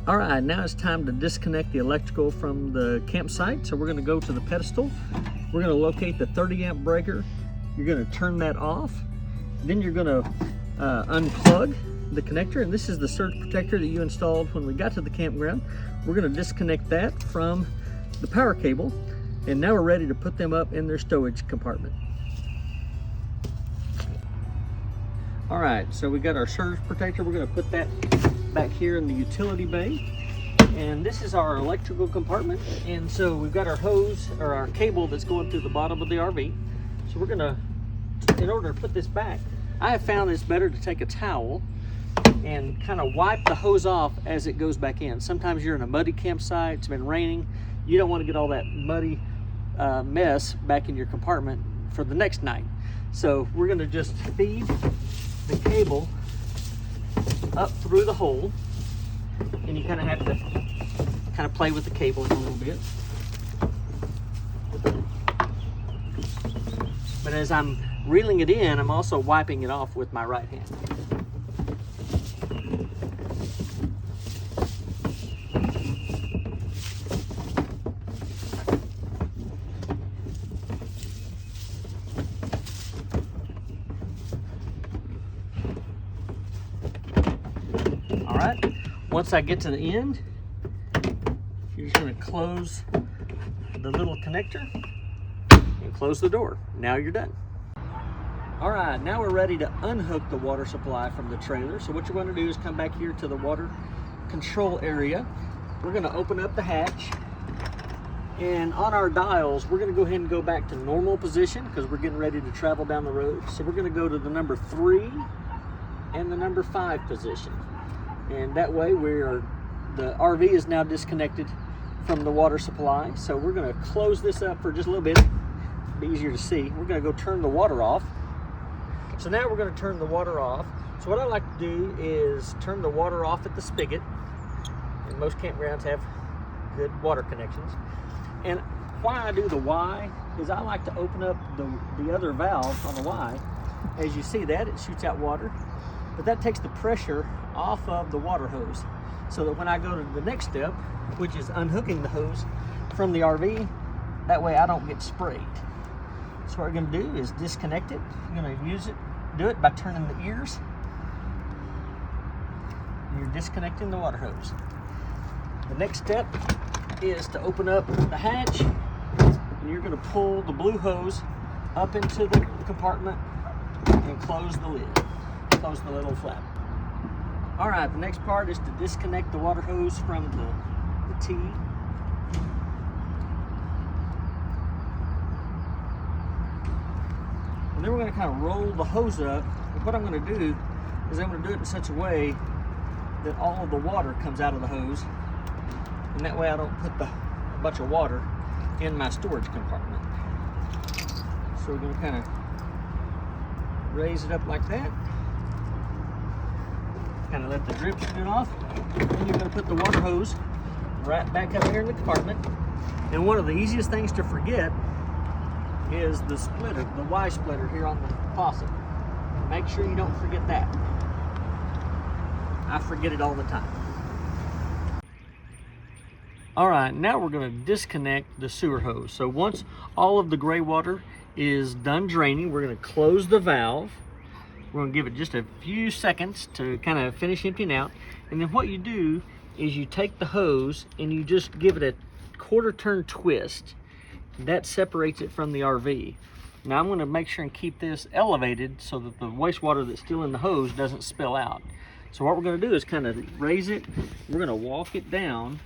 All right, now it's time to disconnect the electrical from the campsite. So we're going to go to the pedestal. We're going to locate the 30 amp breaker. You're going to turn that off. Then you're going to unplug the connector, and this is the surge protector that you installed when we got to the campground. We're going to disconnect that from the power cable, and now we're ready to put them up in their stowage compartment. All right, so we got our surge protector. We're going to put that back here in the utility bay, and this is our electrical compartment. And so we've got our hose or our cable that's going through the bottom of the RV. So we're going to, in order to put this back, I have found it's better to take a towel and kind of wipe the hose off as it goes back in. Sometimes you're in a muddy campsite, it's been raining, you don't want to get all that muddy mess back in your compartment for the next night. So we're going to just feed the cable up through the hole, and you kind of have to kind of play with the cable a little bit. But as I'm reeling it in, I'm also wiping it off with my right hand. All right, once I get to the end, you're just going to close the little connector and close the door. Now you're done. All right, now we're ready to unhook the water supply from the trailer. So what you're going to do is come back here to the water control area. We're going to open up the hatch, and on our dials, we're going to go ahead and go back to normal position because we're getting ready to travel down the road. So we're going to go to the number 3 and the number 5 position. And that way the RV is now disconnected from the water supply. So we're going to close this up for just a little bit. It'll be easier to see. We're going to go turn the water off. So now we're going to turn the water off. So what I like to do is turn the water off at the spigot. And most campgrounds have good water connections. And why I do the Y is I like to open up the other valve on the Y. As you see that, it shoots out water. But that takes the pressure off of the water hose, so that when I go to the next step, which is unhooking the hose from the RV, that way I don't get sprayed. So what we're going to do is disconnect it. You're going to do it by turning the ears. You're disconnecting the water hose. The next step is to open up the hatch, and you're going to pull the blue hose up into the compartment and close the lid. Close the little flap. All right, the next part is to disconnect the water hose from the T. And then we're going to kind of roll the hose up. And what I'm going to do is I'm going to do it in such a way that all of the water comes out of the hose. And that way I don't put a bunch of water in my storage compartment. So we're going to kind of raise it up like that. Kind of let the drip shoot off. Then you're going to put the water hose right back up here in the compartment. And one of the easiest things to forget is the splitter, the Y splitter here on the faucet. Make sure you don't forget that. I forget it all the time. All right, now we're going to disconnect the sewer hose. So once all of the gray water is done draining, we're going to close the valve. We're going to give it just a few seconds to kind of finish emptying out. And then what you do is you take the hose and you just give it a quarter turn twist. That separates it from the RV. Now I'm going to make sure and keep this elevated so that the wastewater that's still in the hose doesn't spill out. So what we're going to do is kind of raise it. We're going to walk it down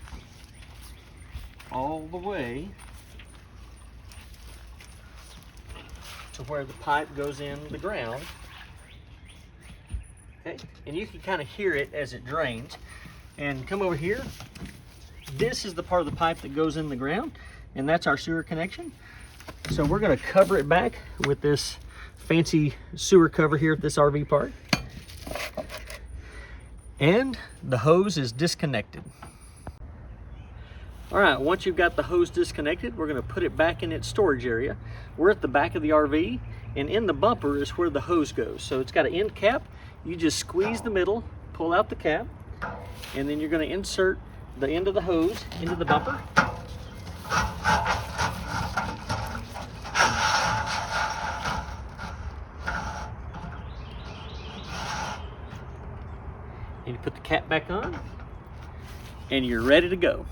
all the way to where the pipe goes in the ground. Okay, and you can kind of hear it as it drains. And come over here. This is the part of the pipe that goes in the ground, and that's our sewer connection. So we're going to cover it back with this fancy sewer cover here at this RV park. And the hose is disconnected. All right, once you've got the hose disconnected, we're going to put it back in its storage area. We're at the back of the RV, and in the bumper is where the hose goes. So it's got an end cap. You just squeeze the middle, pull out the cap, and then you're going to insert the end of the hose into the bumper. And you put the cap back on, and you're ready to go.